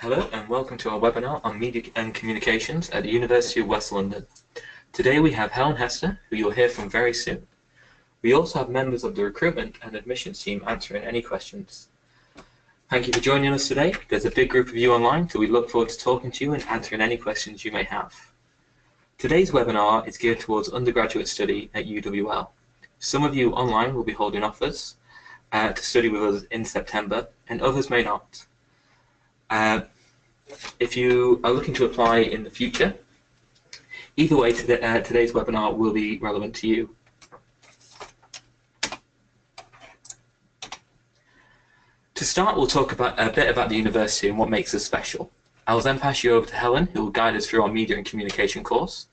Hello and welcome to our webinar on Media and Communications at the University of West London. Today we have Helen Hester, who you'll hear from very soon. We also have members of the recruitment and admissions team answering any questions. Thank you for joining us today. There's a big group of you online, so we look forward to talking to you and answering any questions you may have. Today's webinar is geared towards undergraduate study at UWL. Some of you online will be holding offers to study with us in September, and others may not. If you are looking to apply in the future, either way, today's webinar will be relevant to you. To start, we'll talk about a bit about the university and what makes us special. I'll then pass you over to Helen, who will guide us through our Media and Communication course.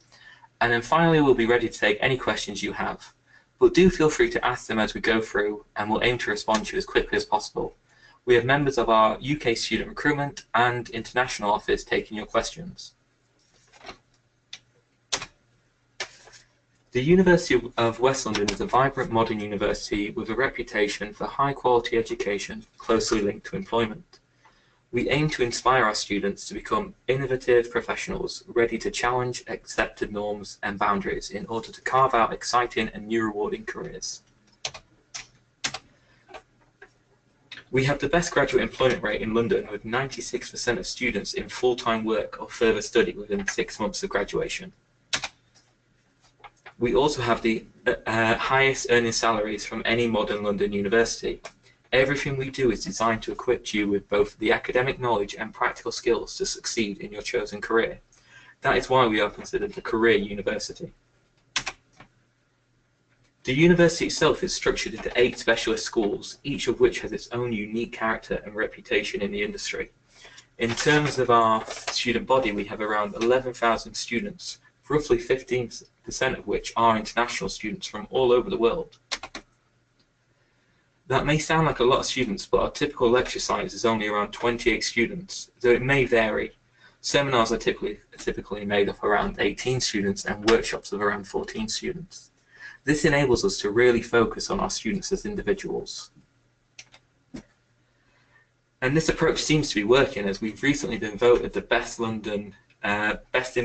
And then finally, we'll be ready to take any questions you have. But do feel free to ask them as we go through, and we'll aim to respond to you as quickly as possible. We have members of our UK student recruitment and international office taking your questions. The University of West London is a vibrant modern university with a reputation for high quality education closely linked to employment. We aim to inspire our students to become innovative professionals ready to challenge accepted norms and boundaries in order to carve out exciting and new rewarding careers. We have the best graduate employment rate in London, with 96% of students in full-time work or further study within 6 months of graduation. We also have the highest earning salaries from any modern London university. Everything we do is designed to equip you with both the academic knowledge and practical skills to succeed in your chosen career. That is why we are considered the career university. The university itself is structured into 8 specialist schools, each of which has its own unique character and reputation in the industry. In terms of our student body, we have around 11,000 students, roughly 15% of which are international students from all over the world. That may sound like a lot of students, but our typical lecture size is only around 28 students, though it may vary. Seminars are typically made of around 18 students and workshops of around 14 students. This enables us to really focus on our students as individuals. And this approach seems to be working, as we've recently been voted the best in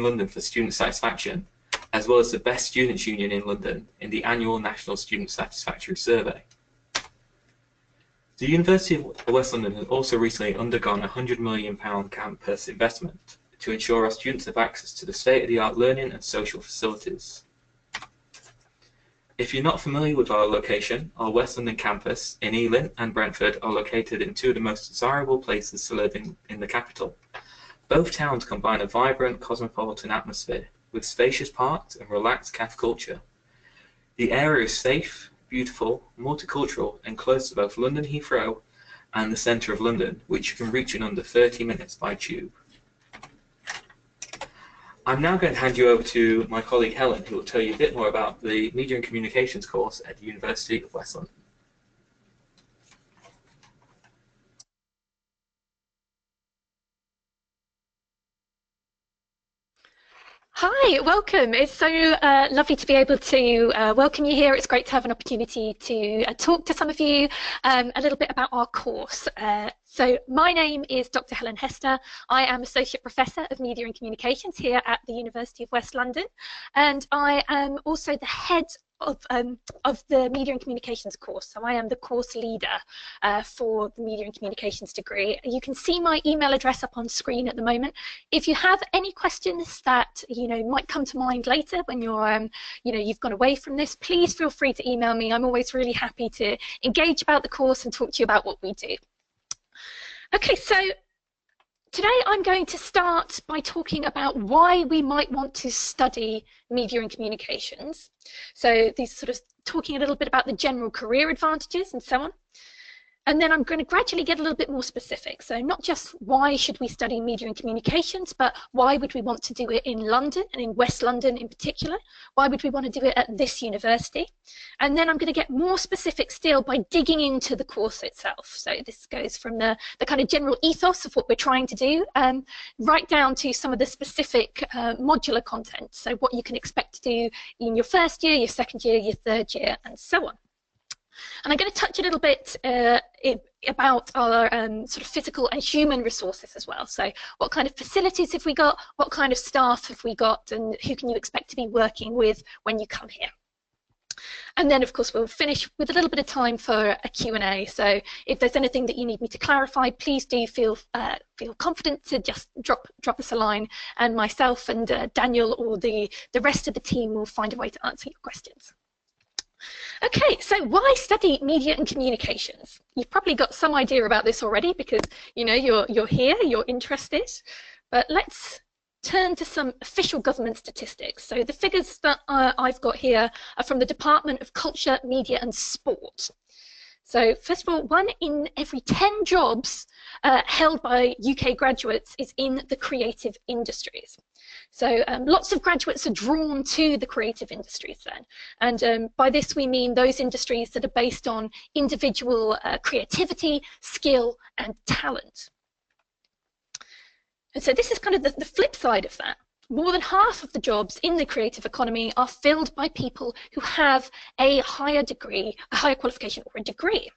London for student satisfaction, as well as the best students' union in London in the annual National Student Satisfactory Survey. The University of West London has also recently undergone a £100 million campus investment to ensure our students have access to the state-of-the-art learning and social facilities. If you're not familiar with our location, our West London campus in Ealing and Brentford are located in 2 of the most desirable places to live in the capital. Both towns combine a vibrant cosmopolitan atmosphere with spacious parks and relaxed cafe culture. The area is safe, beautiful, multicultural and close to both London Heathrow and the centre of London, which you can reach in under 30 minutes by tube. I'm now going to hand you over to my colleague Helen, who will tell you a bit more about the Media and Communications course at the University of West London. Hi, welcome. It's so lovely to be able to welcome you here. It's great to have an opportunity to talk to some of you a little bit about our course. So my name is Dr Helen Hester. I am Associate Professor of Media and Communications here at the University of West London, and I am also the head of the Media and Communications course. So I am the course leader for the Media and Communications degree. You can see my email address up on screen at the moment. If you have any questions that might come to mind later when you're you've gone away from this, please feel free to email me. I'm always really happy to engage about the course and talk to you about what we do. Okay, so today I'm going to start by talking about why we might want to study media and communications. So these sort of talking a little bit about the general career advantages and so on. And then I'm going to gradually get a little bit more specific. So not just why should we study media and communications, but why would we want to do it in London and in West London in particular? Why would we want to do it at this university? And then I'm going to get more specific still by digging into the course itself. So this goes from the kind of general ethos of what we're trying to do, right down to some of the specific modular content. So what you can expect to do in your first year, your second year, your third year, and so on. And I'm going to touch a little bit about our sort of physical and human resources as well. So what kind of facilities have we got, what kind of staff have we got, and who can you expect to be working with when you come here? And then, of course, we'll finish with a little bit of time for a Q&A. So if there's anything that you need me to clarify, please do feel confident to just drop us a line, and myself and Daniel or the rest of the team will find a way to answer your questions. Okay, so why study media and communications? You've probably got some idea about this already because you're here, you're interested. But let's turn to some official government statistics. So the figures that I've got here are from the Department of Culture, Media and Sport. So first of all, 1 in every 10 jobs held by UK graduates is in the creative industries. So lots of graduates are drawn to the creative industries then. And by this we mean those industries that are based on individual creativity, skill and talent. And so this is kind of the flip side of that. More than half of the jobs in the creative economy are filled by people who have a higher degree, a higher qualification or a degree.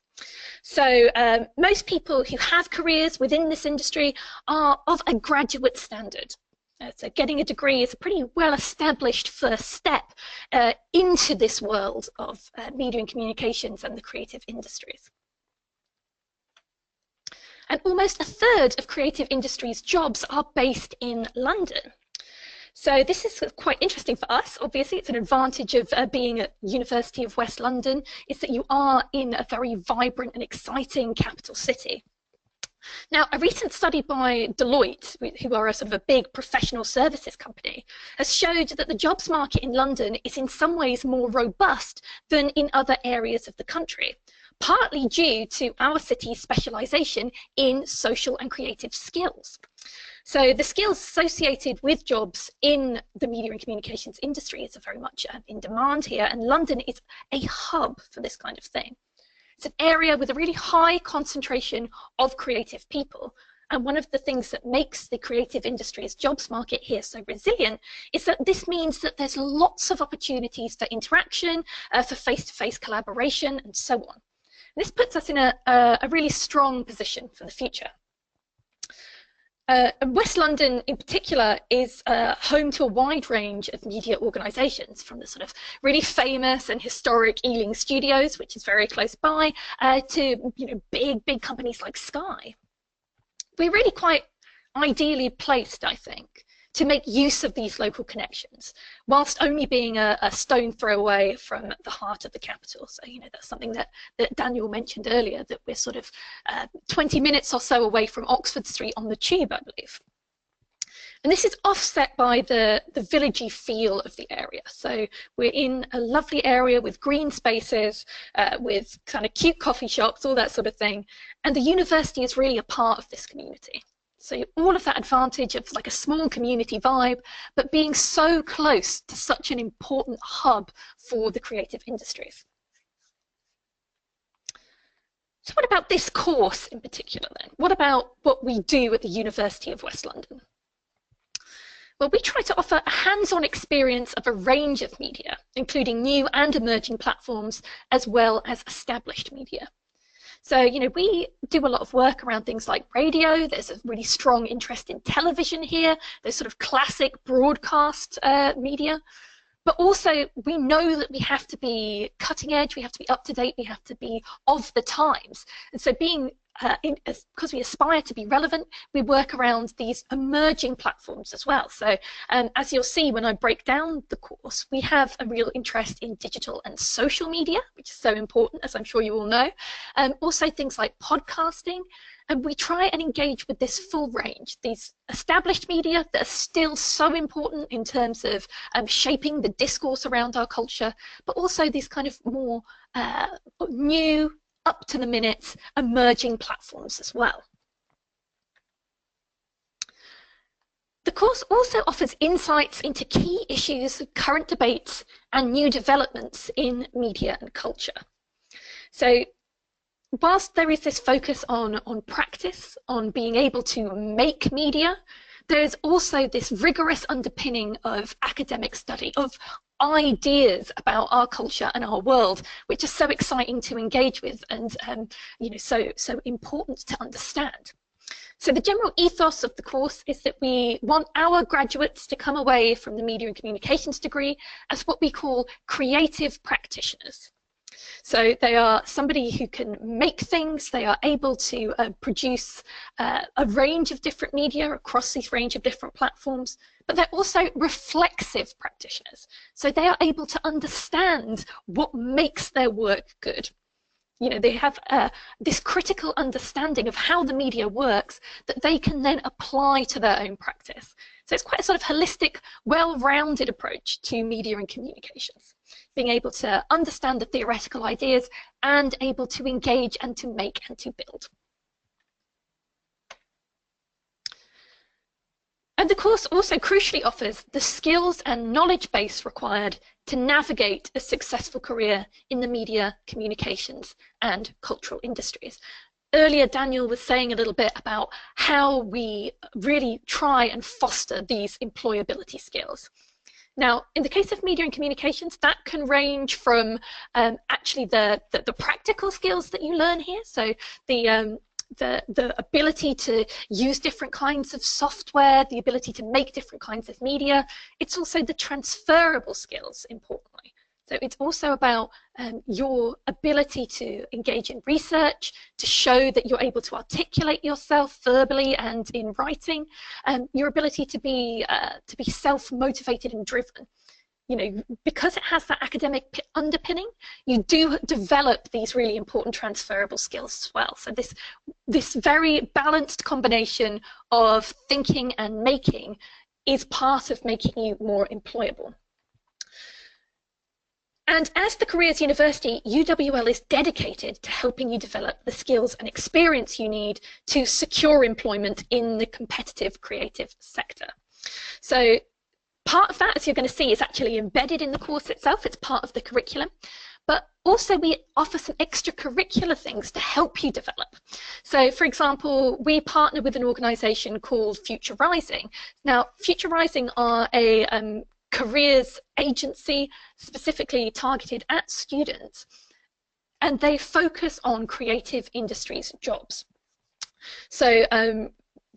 So most people who have careers within this industry are of a graduate standard. So getting a degree is a pretty well-established first step into this world of media and communications and the creative industries. And almost a third of creative industries jobs are based in London. So this is quite interesting for us. Obviously, it's an advantage of being at University of West London, is that you are in a very vibrant and exciting capital city. Now, a recent study by Deloitte, who are a sort of a big professional services company, has showed that the jobs market in London is in some ways more robust than in other areas of the country, partly due to our city's specialisation in social and creative skills. So the skills associated with jobs in the media and communications industries are very much in demand here, and London is a hub for this kind of thing. It's an area with a really high concentration of creative people, and one of the things that makes the creative industries jobs market here so resilient is that this means that there's lots of opportunities for interaction, for face-to-face collaboration and so on. This puts us in a really strong position for the future. West London in particular is home to a wide range of media organisations, from the sort of really famous and historic Ealing Studios, which is very close by, to big companies like Sky. We're really quite ideally placed, I think, to make use of these local connections, whilst only being a stone throw away from the heart of the capital. So, that's something that Daniel mentioned earlier, that we're sort of 20 minutes or so away from Oxford Street on the tube, I believe. And this is offset by the villagey feel of the area. So we're in a lovely area with green spaces, with kind of cute coffee shops, all that sort of thing. And the university is really a part of this community. So all of that advantage of like a small community vibe, but being so close to such an important hub for the creative industries. So what about this course in particular then? What about what we do at the University of West London? Well, we try to offer a hands-on experience of a range of media, including new and emerging platforms, as well as established media. So, we do a lot of work around things like radio. There's a really strong interest in television here. There's sort of classic broadcast media. But also, we know that we have to be cutting edge, we have to be up to date, we have to be of the times. And so because we aspire to be relevant, we work around these emerging platforms as well. So as you'll see when I break down the course, we have a real interest in digital and social media, which is so important, as I'm sure you all know. Also things like podcasting. And we try and engage with this full range, these established media that are still so important in terms of shaping the discourse around our culture, but also these kind of more new, up-to-the-minute, emerging platforms as well. The course also offers insights into key issues, current debates, and new developments in media and culture. So, whilst there is this focus on practice, on being able to make media, there is also this rigorous underpinning of academic study, of ideas about our culture and our world, which are so exciting to engage with and you know, so important to understand. So the general ethos of the course is that we want our graduates to come away from the Media and Communications degree as what we call creative practitioners. So they are somebody who can make things, they are able to produce a range of different media across these range of different platforms, but they're also reflexive practitioners. So they are able to understand what makes their work good. You know, they have this critical understanding of how the media works that they can then apply to their own practice. So it's quite a sort of holistic, well-rounded approach to media and communications, being able to understand the theoretical ideas and able to engage and to make and to build. And the course also crucially offers the skills and knowledge base required to navigate a successful career in the media, communications, and cultural industries. Earlier, Daniel was saying a little bit about how we really try and foster these employability skills. Now, in the case of media and communications, that can range from actually the practical skills that you learn here. So the ability to use different kinds of software, the ability to make different kinds of media. It's also the transferable skills, importantly. So it's also about your ability to engage in research, to show that you're able to articulate yourself verbally and in writing, your ability to be self-motivated and driven. You know, because it has that academic underpinning, you do develop these really important transferable skills as well. So this very balanced combination of thinking and making is part of making you more employable. And as the Careers University, UWL is dedicated to helping you develop the skills and experience you need to secure employment in the competitive creative sector. So part of that, as you're going to see, is actually embedded in the course itself. It's part of the curriculum. But also we offer some extracurricular things to help you develop. So, for example, we partner with an organisation called Future Rising. Now, Future Rising are a careers agency specifically targeted at students, and they focus on creative industries jobs. So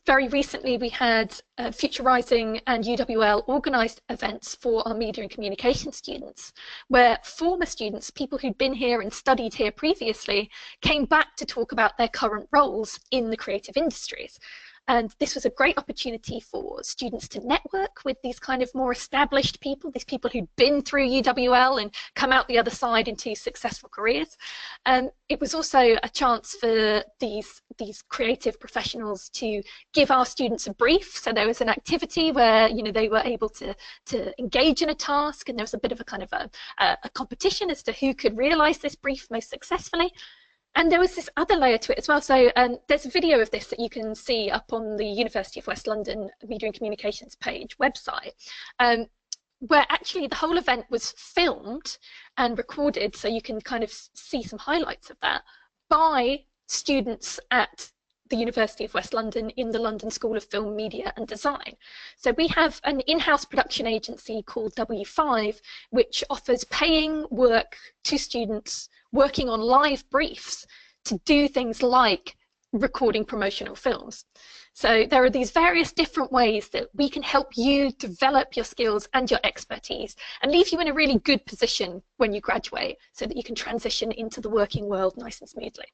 very recently we had Future Rising and UWL organised events for our media and communication students, where former students, people who'd been here and studied here previously, came back to talk about their current roles in the creative industries. And this was a great opportunity for students to network with these kind of more established people, these people who'd been through UWL and come out the other side into successful careers. It was also a chance for these creative professionals to give our students a brief. So there was an activity where, you know, they were able to engage in a task, and there was a bit of a kind of a competition as to who could realise this brief most successfully. And there was this other layer to it as well. So there's a video of this that you can see up on the University of West London Media and Communications page website, where actually the whole event was filmed and recorded, so you can kind of see some highlights of that, by students at the University of West London in the London School of Film, Media and Design. So we have an in-house production agency called W5, which offers paying work to students working on live briefs to do things like recording promotional films. So there are these various different ways that we can help you develop your skills and your expertise and leave you in a really good position when you graduate so that you can transition into the working world nice and smoothly.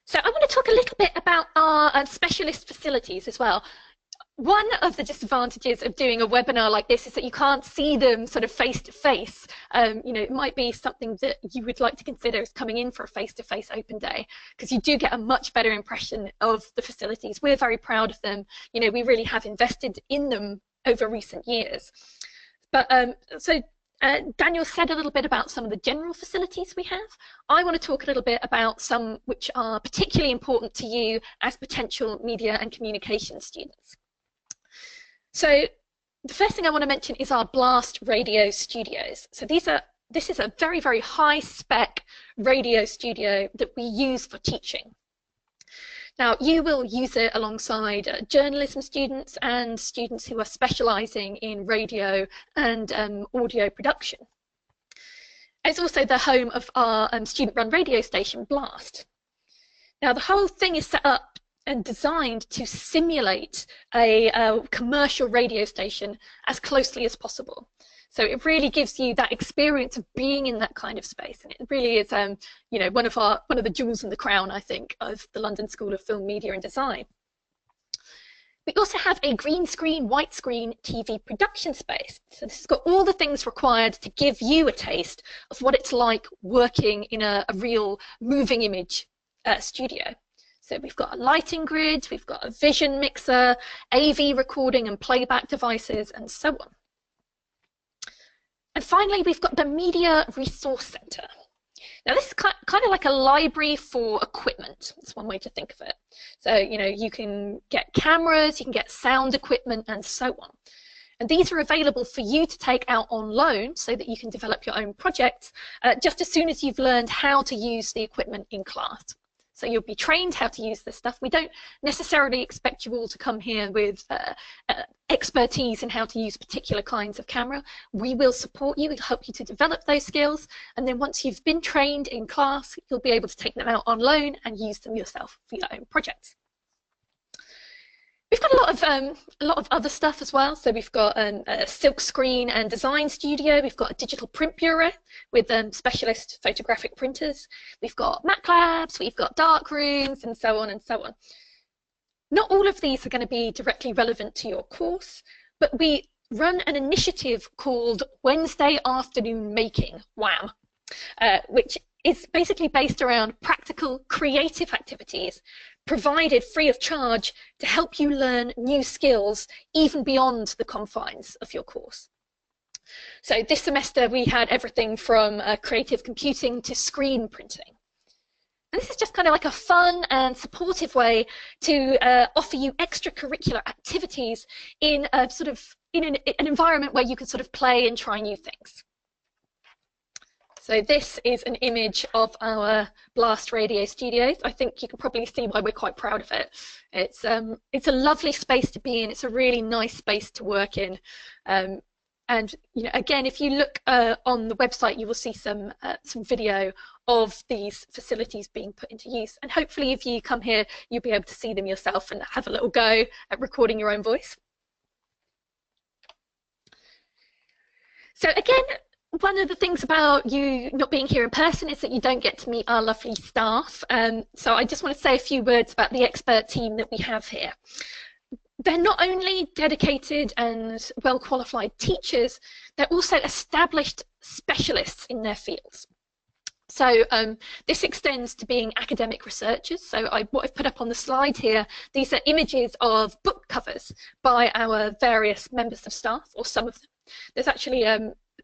So I want to talk a little bit about our specialist facilities as well. One of the disadvantages of doing a webinar like this is that you can't see them sort of face to face. You know, it might be something that you would like to consider as coming in for a face-to-face open day, because you do get a much better impression of the facilities. We're very proud of them. You know, we really have invested in them over recent years. But Daniel said a little bit about some of the general facilities we have. I want to talk a little bit about some which are particularly important to you as potential media and communication students. So the first thing I want to mention is our Blast radio studios. So this is a very, very high spec radio studio that we use for teaching. Now, you will use it alongside journalism students and students who are specialising in radio and audio production. It's also the home of our student-run radio station, Blast. Now, the whole thing is set up and designed to simulate a commercial radio station as closely as possible. So it really gives you that experience of being in that kind of space, and it really is, you know, one of the jewels in the crown, I think, of the London School of Film, Media and Design. We also have a green screen, white screen TV production space. So this has got all the things required to give you a taste of what it's like working in a real moving image studio. So we've got a lighting grid, we've got a vision mixer, AV recording and playback devices, and so on. And finally, we've got the Media Resource Centre. Now, this is kind of like a library for equipment. That's one way to think of it. So, you know, you can get cameras, you can get sound equipment, and so on. And these are available for you to take out on loan so that you can develop your own projects just as soon as you've learned how to use the equipment in class. So you'll be trained how to use this stuff. We don't necessarily expect you all to come here with expertise in how to use particular kinds of camera. We will support you and help you to develop those skills. And then once you've been trained in class, you'll be able to take them out on loan and use them yourself for your own projects. We've got a lot of other stuff as well. So we've got a silk screen and design studio. We've got a digital print bureau with specialist photographic printers. We've got Mac labs, we've got dark rooms, and so on and so on. Not all of these are going to be directly relevant to your course, but we run an initiative called Wednesday Afternoon Making, WAM, which is basically based around practical, creative activities provided free of charge to help you learn new skills even beyond the confines of your course. So this semester we had everything from creative computing to screen printing. And this is just kind of like a fun and supportive way to offer you extracurricular activities in a sort of an environment where you can sort of play and try new things. So this is an image of our Blast Radio Studios. I think you can probably see why we're quite proud of it. It's a lovely space to be in. It's a really nice space to work in. And you know, again, if you look on the website, you will see some video of these facilities being put into use. And hopefully, if you come here, you'll be able to see them yourself and have a little go at recording your own voice. So again, one of the things about you not being here in person is that you don't get to meet our lovely staff. So I just want to say a few words about the expert team that we have here. They're not only dedicated and well-qualified teachers, they're also established specialists in their fields. So this extends to being academic researchers. So what I've put up on the slide here, these are images of book covers by our various members of staff, or some of them. There's actually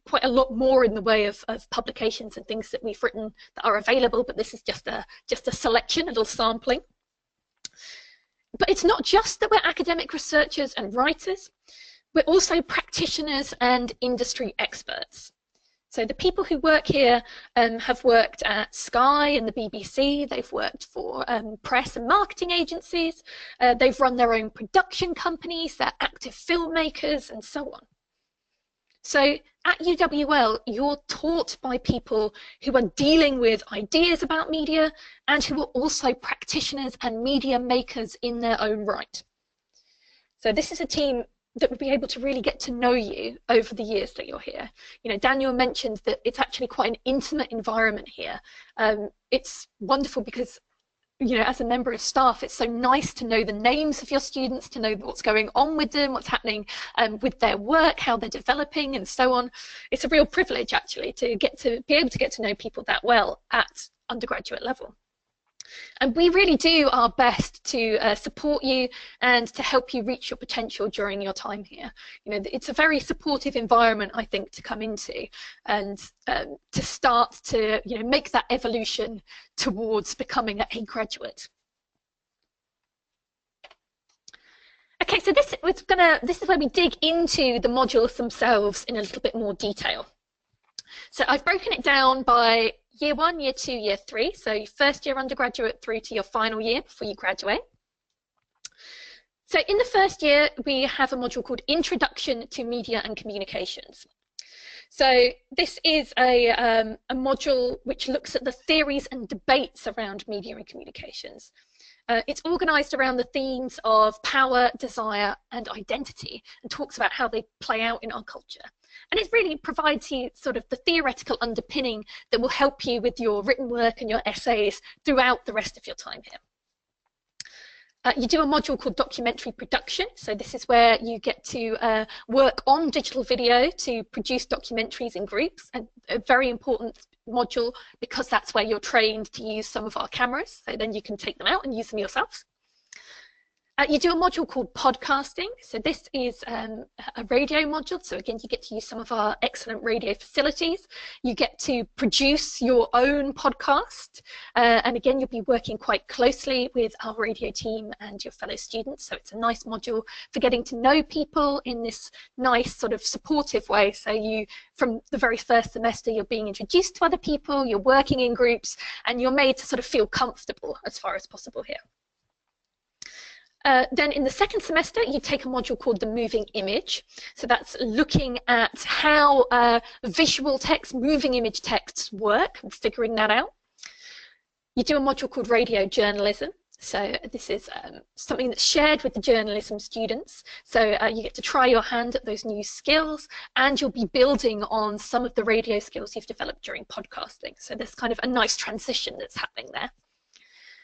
quite a lot more in the way of publications and things that we've written that are available, but this is just a selection, a little sampling. But it's not just that we're academic researchers and writers, we're also practitioners and industry experts. So the people who work here have worked at Sky and the BBC, they've worked for press and marketing agencies, they've run their own production companies, they're active filmmakers, and so on. So at UWL, you're taught by people who are dealing with ideas about media and who are also practitioners and media makers in their own right. So this is a team that will be able to really get to know you over the years that you're here. You know, Daniel mentioned that it's actually quite an intimate environment here. It's wonderful because, you know, as a member of staff, it's so nice to know the names of your students, to know what's going on with them, what's happening with their work, how they're developing, and so on. It's a real privilege, actually, to be able to get to know people that well at undergraduate level. And we really do our best to support you and to help you reach your potential during your time here. You know, it's a very supportive environment, I think, to come into and to start to, you know, make that evolution towards becoming a graduate. Okay, so this is where we dig into the modules themselves in a little bit more detail. So I've broken it down by year 1, year 2, year 3, so your first year undergraduate through to your final year before you graduate. So in the first year, we have a module called Introduction to Media and Communications. So this is a module which looks at the theories and debates around media and communications. It's organised around the themes of power, desire, and identity, and talks about how they play out in our culture. And it really provides you sort of the theoretical underpinning that will help you with your written work and your essays throughout the rest of your time here. You do a module called Documentary Production, so this is where you get to work on digital video to produce documentaries in groups, and a very important module because that's where you're trained to use some of our cameras, so then you can take them out and use them yourselves. You do a module called Podcasting, so this is a radio module, so again you get to use some of our excellent radio facilities. You get to produce your own podcast, and again you'll be working quite closely with our radio team and your fellow students, so it's a nice module for getting to know people in this nice sort of supportive way. So you, from the very first semester, you're being introduced to other people, you're working in groups, and you're made to sort of feel comfortable as far as possible here. Then in the second semester, you take a module called the Moving Image. So that's looking at how visual text, moving image texts work, and figuring that out. You do a module called Radio Journalism. So this is something that's shared with the journalism students. So you get to try your hand at those new skills, and you'll be building on some of the radio skills you've developed during podcasting. So there's kind of a nice transition that's happening there.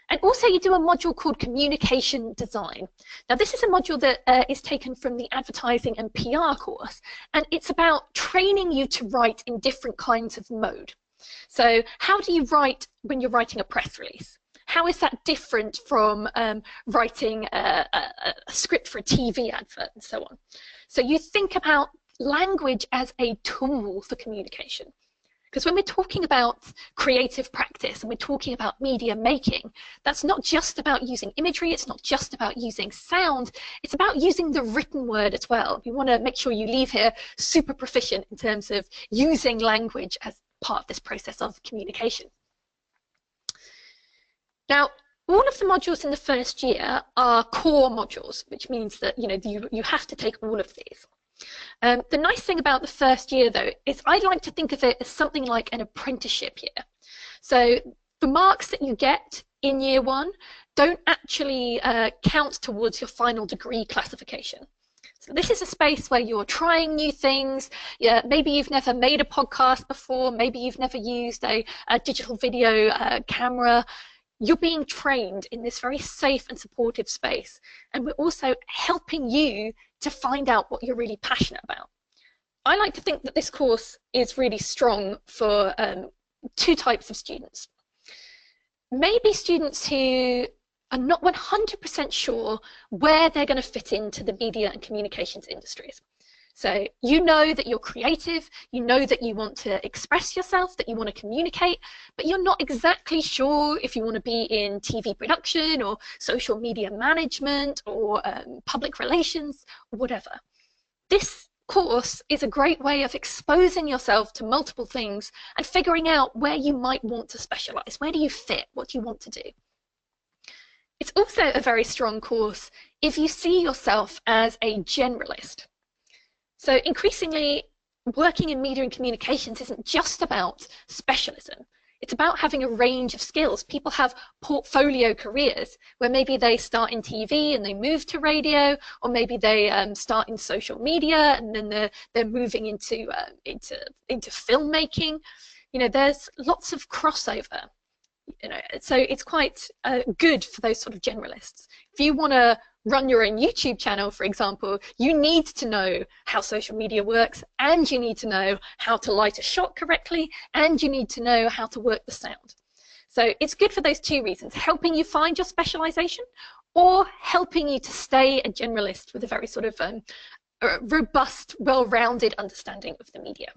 And also you do a module called Communication Design. Now this is a module that is taken from the Advertising and PR course, and it's about training you to write in different kinds of mode. So how do you write when you're writing a press release? How is that different from writing a script for a TV advert and so on? So you think about language as a tool for communication. Because when we're talking about creative practice and we're talking about media making, that's not just about using imagery, it's not just about using sound, it's about using the written word as well. You want to make sure you leave here super proficient in terms of using language as part of this process of communication. Now, all of the modules in the first year are core modules, which means that you have to take all of these. The nice thing about the first year, though, is I like to think of it as something like an apprenticeship year. So the marks that you get in year 1 don't actually count towards your final degree classification. So this is a space where you're trying new things. Yeah, maybe you've never made a podcast before, maybe you've never used a digital video camera. You're being trained in this very safe and supportive space, and we're also helping you to find out what you're really passionate about. I like to think that this course is really strong for 2 types of students. Maybe students who are not 100% sure where they're going to fit into the media and communications industries. So you know that you're creative, you know that you want to express yourself, that you want to communicate, but you're not exactly sure if you want to be in TV production or social media management or public relations or whatever. This course is a great way of exposing yourself to multiple things and figuring out where you might want to specialize. Where do you fit? What do you want to do? It's also a very strong course if you see yourself as a generalist. So increasingly, working in media and communications isn't just about specialism. It's about having a range of skills. People have portfolio careers where maybe they start in TV and they move to radio, or maybe they start in social media and then they're moving into filmmaking. There's lots of crossover. So it's quite good for those sort of generalists. If you want to run your own YouTube channel, for example, you need to know how social media works, and you need to know how to light a shot correctly, and you need to know how to work the sound. So it's good for those 2 reasons, helping you find your specialization or helping you to stay a generalist with a very sort of robust, well-rounded understanding of the media.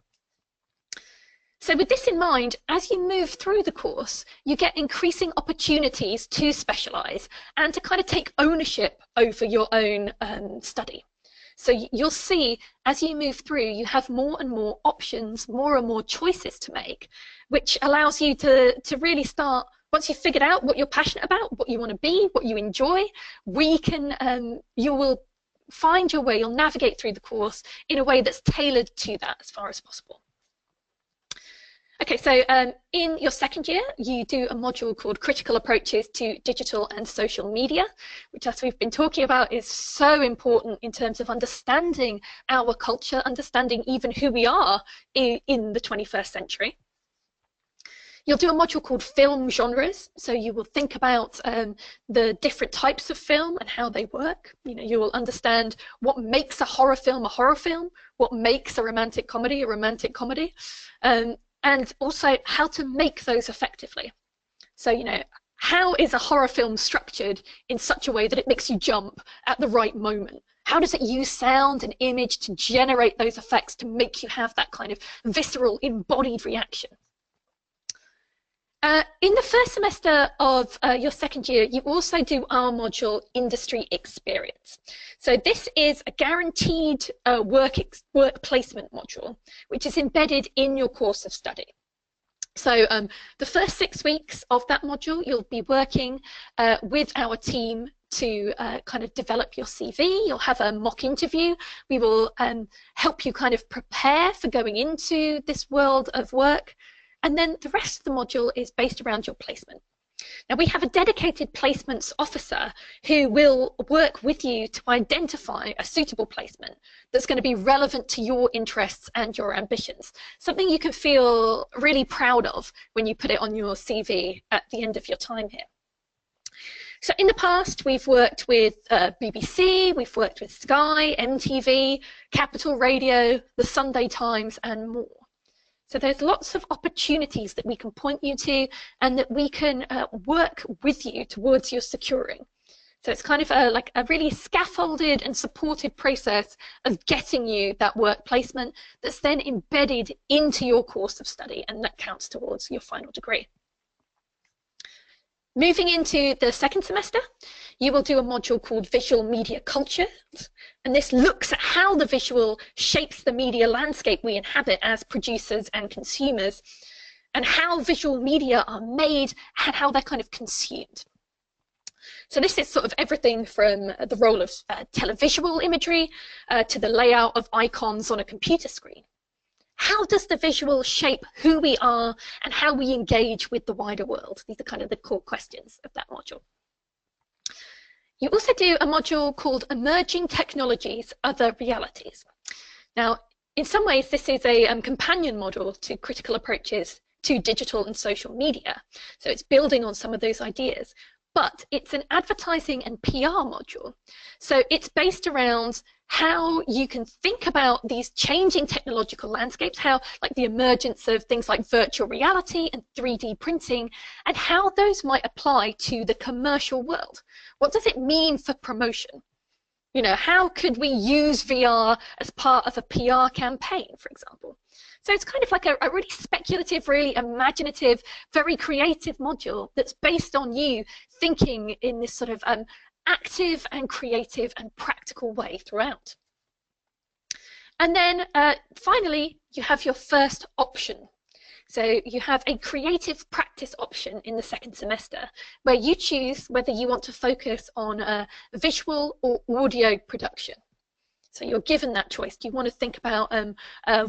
So with this in mind, as you move through the course, you get increasing opportunities to specialize and to kind of take ownership over your own study. So you'll see as you move through, you have more and more options, more and more choices to make, which allows you to really start, once you've figured out what you're passionate about, what you want to be, what you enjoy, you will find your way, you'll navigate through the course in a way that's tailored to that as far as possible. Okay, so in your second year, you do a module called Critical Approaches to Digital and Social Media, which, as we've been talking about, is so important in terms of understanding our culture, understanding even who we are in the 21st century. You'll do a module called Film Genres, so you will think about the different types of film and how they work. You will understand what makes a horror film, what makes a romantic comedy, and also how to make those effectively. So, how is a horror film structured in such a way that it makes you jump at the right moment? How does it use sound and image to generate those effects to make you have that kind of visceral, embodied reaction? In the first semester of your second year, you also do our module, Industry Experience. So this is a guaranteed work placement module, which is embedded in your course of study. So the first 6 weeks of that module, you'll be working with our team to kind of develop your CV. You'll have a mock interview. We will help you kind of prepare for going into this world of work. And then the rest of the module is based around your placement. Now, we have a dedicated placements officer who will work with you to identify a suitable placement that's going to be relevant to your interests and your ambitions, something you can feel really proud of when you put it on your CV at the end of your time here. So in the past, we've worked with BBC, we've worked with Sky, MTV, Capital Radio, the Sunday Times, and more. So there's lots of opportunities that we can point you to and that we can work with you towards your securing. So it's kind of like a really scaffolded and supported process of getting you that work placement that's then embedded into your course of study, and that counts towards your final degree. Moving into the second semester, you will do a module called Visual Media Culture, and this looks at how the visual shapes the media landscape we inhabit as producers and consumers, and how visual media are made and how they're kind of consumed. So this is sort of everything from the role of televisual imagery to the layout of icons on a computer screen. How does the visual shape who we are and how we engage with the wider world? These are kind of the core questions of that module. You also do a module called Emerging Technologies, Other Realities. Now, in some ways, this is a companion module to Critical Approaches to Digital and Social Media. So it's building on some of those ideas, but it's an advertising and PR module. So it's based around how you can think about these changing technological landscapes, how like the emergence of things like virtual reality and 3D printing, and how those might apply to the commercial world. What does it mean for promotion? How could we use VR as part of a PR campaign, for example? So it's kind of like a really speculative, really imaginative, very creative module that's based on you thinking in this sort of active and creative and practical way throughout. And then finally, you have your first option. So you have a creative practice option in the second semester where you choose whether you want to focus on visual or audio production. So you're given that choice. Do you want to think about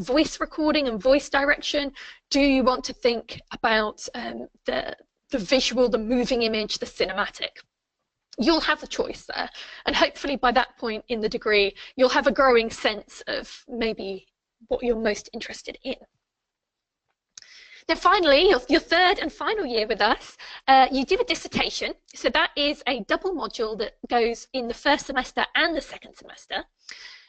voice recording and voice direction? Do you want to think about the visual, the moving image, the cinematic? You'll have the choice there. And hopefully by that point in the degree, you'll have a growing sense of maybe what you're most interested in. Then finally, your third and final year with us, you do a dissertation. So that is a double module that goes in the first semester and the second semester.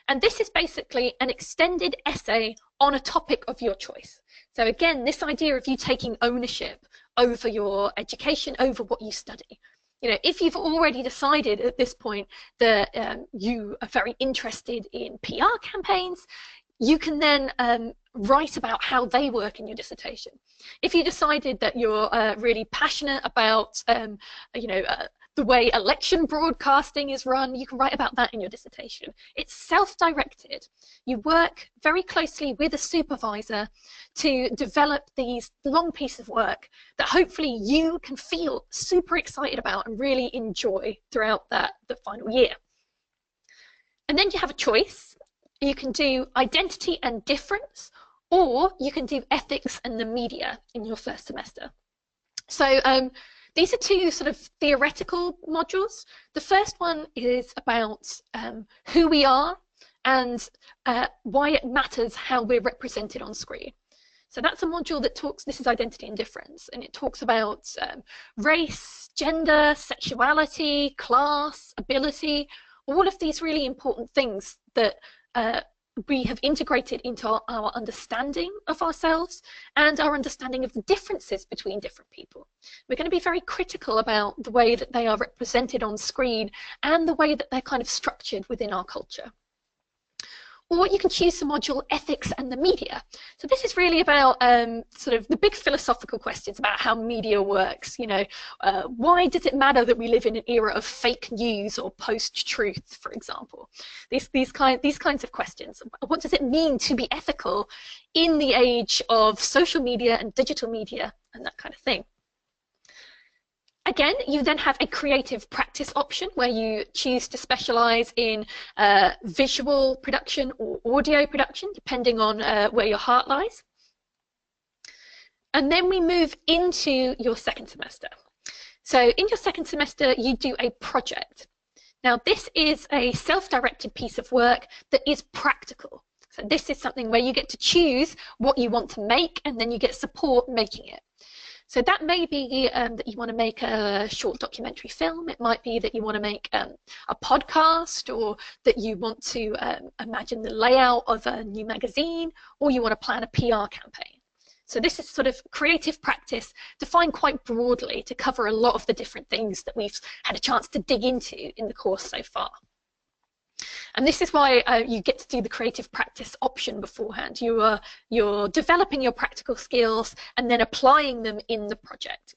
And this is basically an extended essay on a topic of your choice. So again, this idea of you taking ownership over your education, over what you study. If you've already decided at this point that you are very interested in PR campaigns, you can then write about how they work in your dissertation. If you decided that you're really passionate about, the the way election broadcasting is run. You can write about that in your dissertation. It's self-directed. You work very closely with a supervisor to develop these long pieces of work that hopefully you can feel super excited about and really enjoy throughout the final year. And then you have a choice. You can do identity and difference, or you can do ethics and the media in your first semester. So these are two sort of theoretical modules. The first one is about who we are and why it matters how we're represented on screen. So that's a module that talks, this is identity and difference, and it talks about race, gender, sexuality, class, ability, all of these really important things that we have integrated into our understanding of ourselves and our understanding of the differences between different people. We're going to be very critical about the way that they are represented on screen and the way that they're kind of structured within our culture. Or you can choose the module ethics and the media. So this is really about sort of the big philosophical questions about how media works. You know, why does it matter that we live in an era of fake news or post-truth, for example? These kinds of questions. What does it mean to be ethical in the age of social media and digital media and that kind of thing? Again, you then have a creative practice option where you choose to specialize in visual production or audio production, depending on where your heart lies. And then we move into your second semester. So in your second semester, you do a project. Now, this is a self-directed piece of work that is practical. So this is something where you get to choose what you want to make, and then you get support making it. So that may be that you want to make a short documentary film. It might be that you want to make a podcast, or that you want to imagine the layout of a new magazine, or you want to plan a PR campaign. So this is sort of creative practice defined quite broadly to cover a lot of the different things that we've had a chance to dig into in the course so far. And this is why you get to do the creative practice option beforehand. You're developing your practical skills and then applying them in the project.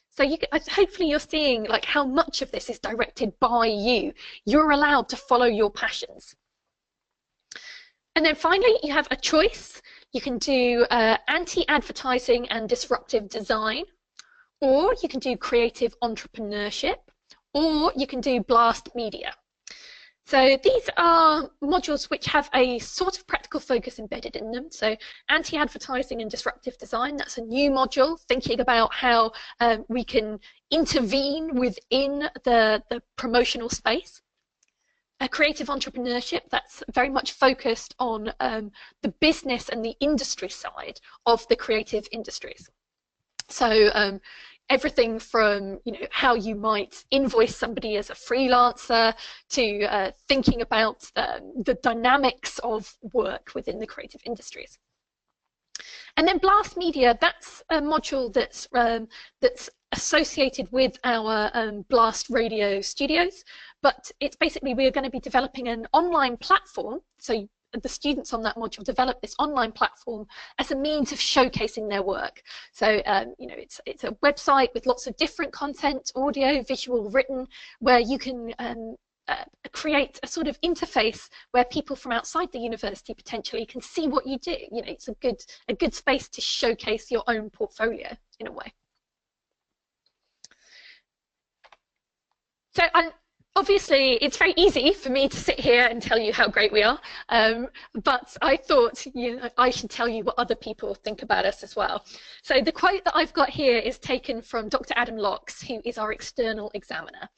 So hopefully you're seeing like how much of this is directed by you. You're allowed to follow your passions. And then finally, you have a choice. You can do anti-advertising and disruptive design, or you can do creative entrepreneurship, or you can do blast media. So these are modules which have a sort of practical focus embedded in them. So anti-advertising and disruptive design, that's a new module, thinking about how we can intervene within the promotional space. A creative entrepreneurship, that's very much focused on the business and the industry side of the creative industries. So everything from how you might invoice somebody as a freelancer to thinking about the dynamics of work within the creative industries. And then blast media, that's a module that's associated with our blast radio studios, but it's basically we're going to be developing an online platform. So the students on that module develop this online platform as a means of showcasing their work. So it's a website with lots of different content, audio, visual, written, where you can create a sort of interface where people from outside the university potentially can see what you do. It's a good space to showcase your own portfolio in a way. So obviously, it's very easy for me to sit here and tell you how great we are, but I thought I should tell you what other people think about us as well. So the quote that I've got here is taken from Dr. Adam Locks, who is our external examiner.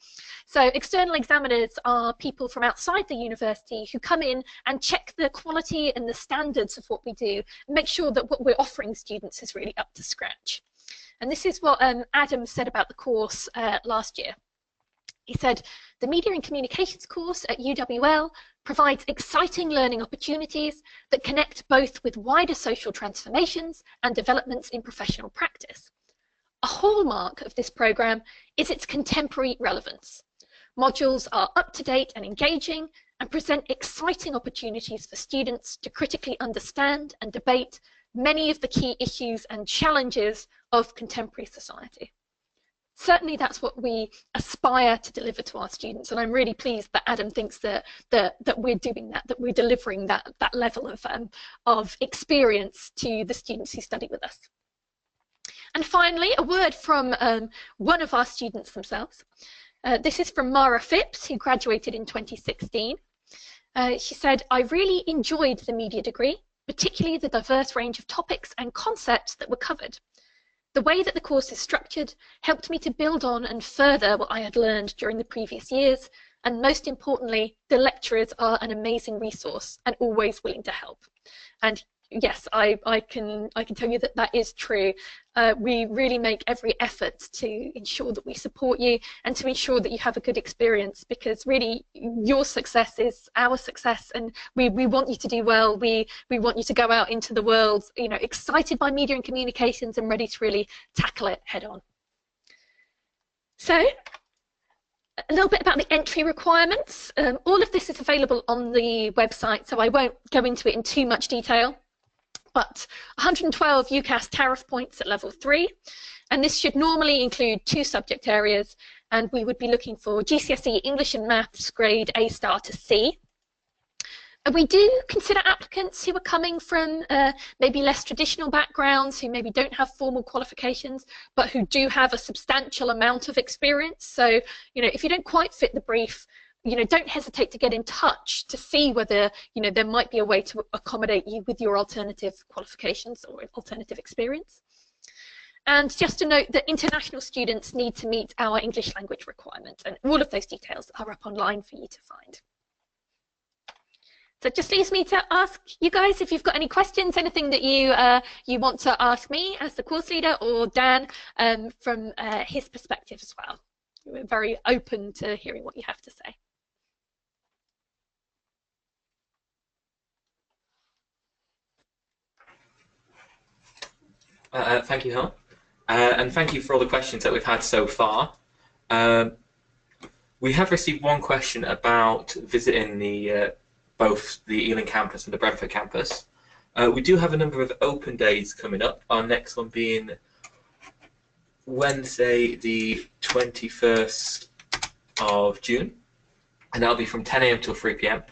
So external examiners are people from outside the university who come in and check the quality and the standards of what we do, and make sure that what we're offering students is really up to scratch. And this is what Adam said about the course last year. He said, the Media and Communications course at UWL provides exciting learning opportunities that connect both with wider social transformations and developments in professional practice. A hallmark of this program is its contemporary relevance. Modules are up-to-date and engaging and present exciting opportunities for students to critically understand and debate many of the key issues and challenges of contemporary society. certainly that's what we aspire to deliver to our students, and I'm really pleased that Adam thinks that we're doing that we're delivering that level of experience to the students who study with us. And finally, a word from one of our students themselves. This is from Mara Phipps, who graduated in 2016. She said, "I really enjoyed the media degree, particularly the diverse range of topics and concepts that were covered. The way that the course is structured helped me to build on and further what I had learned during the previous years, and most importantly, the lecturers are an amazing resource and always willing to help." And yes, I can tell you that that is true. We really make every effort to ensure that we support you and to ensure that you have a good experience, because really your success is our success, and we want you to do well. We want you to go out into the world, you know, excited by media and communications and ready to really tackle it head on. So, a little bit about the entry requirements. All of this is available on the website, so I won't go into it in too much detail. But 112 UCAS tariff points at level 3, and this should normally include 2 subject areas, and we would be looking for GCSE English and Maths grade A star to C. And we do consider applicants who are coming from maybe less traditional backgrounds, who maybe don't have formal qualifications, but who do have a substantial amount of experience. So, you know, if you don't quite fit the brief, you know, don't hesitate to get in touch to see whether, you know, there might be a way to accommodate you with your alternative qualifications or alternative experience. And just to note that international students need to meet our English language requirements, and all of those details are up online for you to find. So it just leaves me to ask you guys if you've got any questions, anything that you want to ask me as the course leader, or Dan from his perspective as well. We're very open to hearing what you have to say. Thank you, Helen. And thank you for all the questions that we've had so far. We have received one question about visiting both the Ealing campus and the Brentford campus. We do have a number of open days coming up, our next one being Wednesday the 21st of June, and that'll be from 10 AM till 3 PM.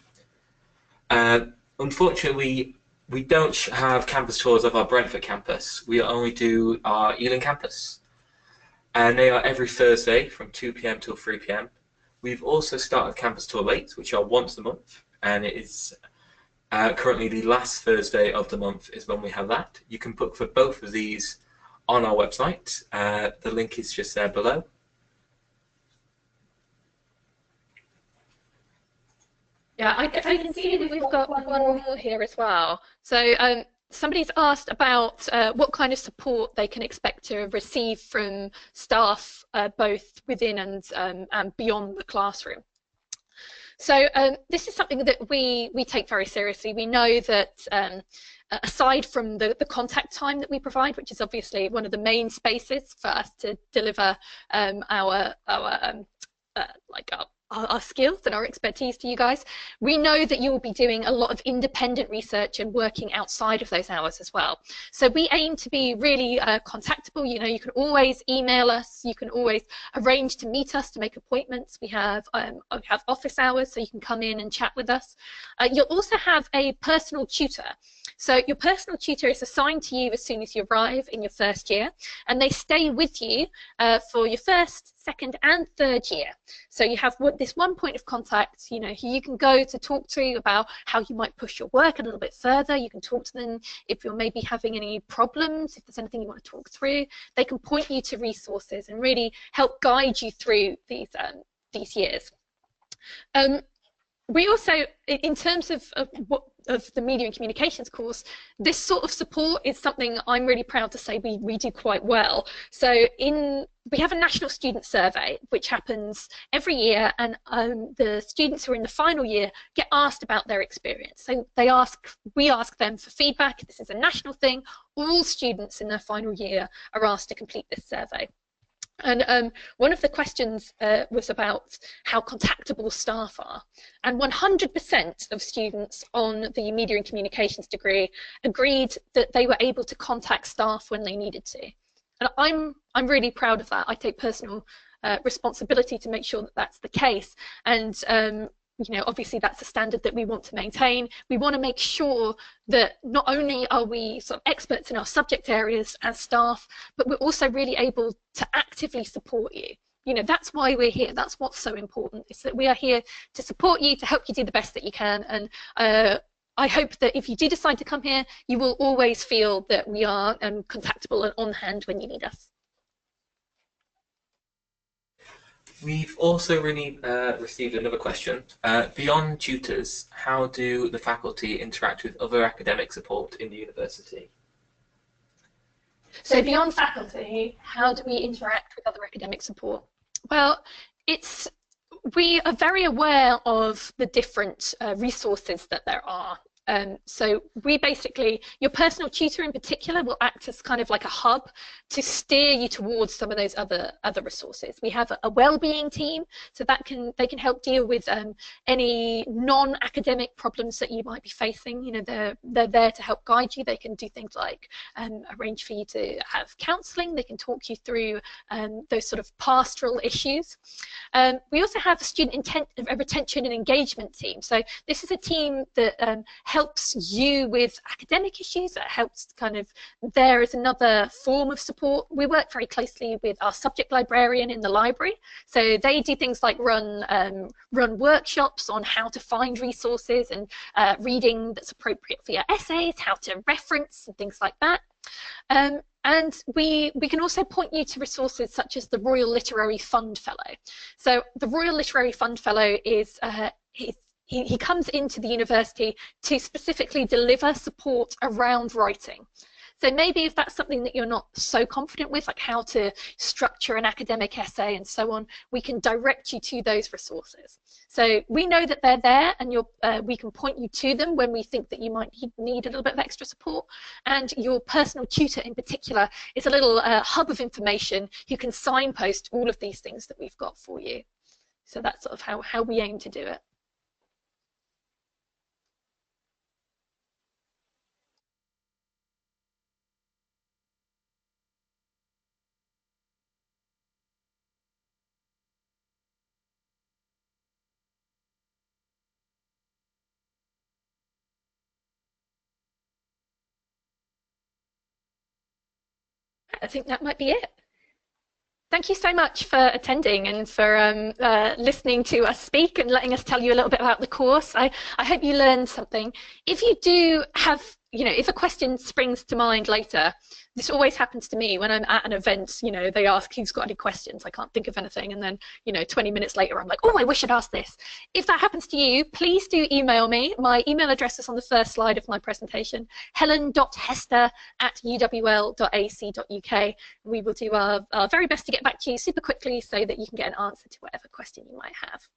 Unfortunately, we don't have campus tours of our Brentford campus. We only do our Ealing campus, and they are every Thursday from 2 PM till 3 PM. We've also started campus tour late, which are once a month, and it is currently the last Thursday of the month is when we have that. You can book for both of these on our website. The link is just there below. Yeah, I can see that we've got one more here as well. So somebody's asked about what kind of support they can expect to receive from staff both within and beyond the classroom. So this is something that we take very seriously. We know that aside from the contact time that we provide, which is obviously one of the main spaces for us to deliver our skills and our expertise to you guys, we know that you will be doing a lot of independent research and working outside of those hours as well. So we aim to be really contactable. You know, you can always email us, you can always arrange to meet us, to make appointments. We have office hours, so you can come in and chat with us. You'll also have a personal tutor. So your personal tutor is assigned to you as soon as you arrive in your first year, and they stay with you for your first, second and third year. So you have this one point of contact, you know, who you can go to talk to about how you might push your work a little bit further. You can talk to them if you're maybe having any problems, if there's anything you want to talk through. They can point you to resources and really help guide you through these years. We also, in terms of the media and communications course, this sort of support is something I'm really proud to say we do quite well. So we have a national student survey which happens every year, and the students who are in the final year get asked about their experience. So we ask them for feedback. This is a national thing. All students in their final year are asked to complete this survey. And one of the questions was about how contactable staff are, and 100% of students on the Media and Communications degree agreed that they were able to contact staff when they needed to. And I'm really proud of that. I take personal responsibility to make sure that that's the case. And you know, obviously that's a standard that we want to maintain. We want to make sure that not only are we sort of experts in our subject areas as staff, but we're also really able to actively support you. You know, that's why we're here. That's what's so important, is that we are here to support you, to help you do the best that you can. And I hope that if you do decide to come here, you will always feel that we are contactable and on hand when you need us. We've also received another question. Beyond tutors, how do the faculty interact with other academic support in the university? So beyond faculty, how do we interact with other academic support? Well, we are very aware of the different resources that there are. So we basically, your personal tutor in particular will act as kind of like a hub to steer you towards some of those other resources. We have a well-being team, so that they can help deal with any non-academic problems that you might be facing. You know, they're there to help guide you. They can do things like arrange for you to have counselling. They can talk you through those sort of pastoral issues. We also have a student retention and engagement team. So this is a team that helps you with academic issues. It helps kind of, there is another form of support. We work very closely with our subject librarian in the library. So they do things like run workshops on how to find resources and reading that's appropriate for your essays, how to reference and things like that. And we can also point you to resources such as the Royal Literary Fund Fellow. So the Royal Literary Fund Fellow is he comes into the university to specifically deliver support around writing. So maybe if that's something that you're not so confident with, like how to structure an academic essay and so on, we can direct you to those resources. So we know that they're there, and we can point you to them when we think that you might need a little bit of extra support. And your personal tutor in particular is a little hub of information who can signpost all of these things that we've got for you. So that's sort of how we aim to do it. I think that might be it. Thank you so much for attending and for listening to us speak and letting us tell you a little bit about the course. I hope you learned something. If you do have, you know, if a question springs to mind later, this always happens to me when I'm at an event, you know, they ask who's got any questions, I can't think of anything, and then, you know, 20 minutes later I'm like, oh, I wish I'd asked this. If that happens to you, please do email me. My email address is on the first slide of my presentation, helen.hester@uwl.ac.uk. We will do our very best to get back to you super quickly so that you can get an answer to whatever question you might have.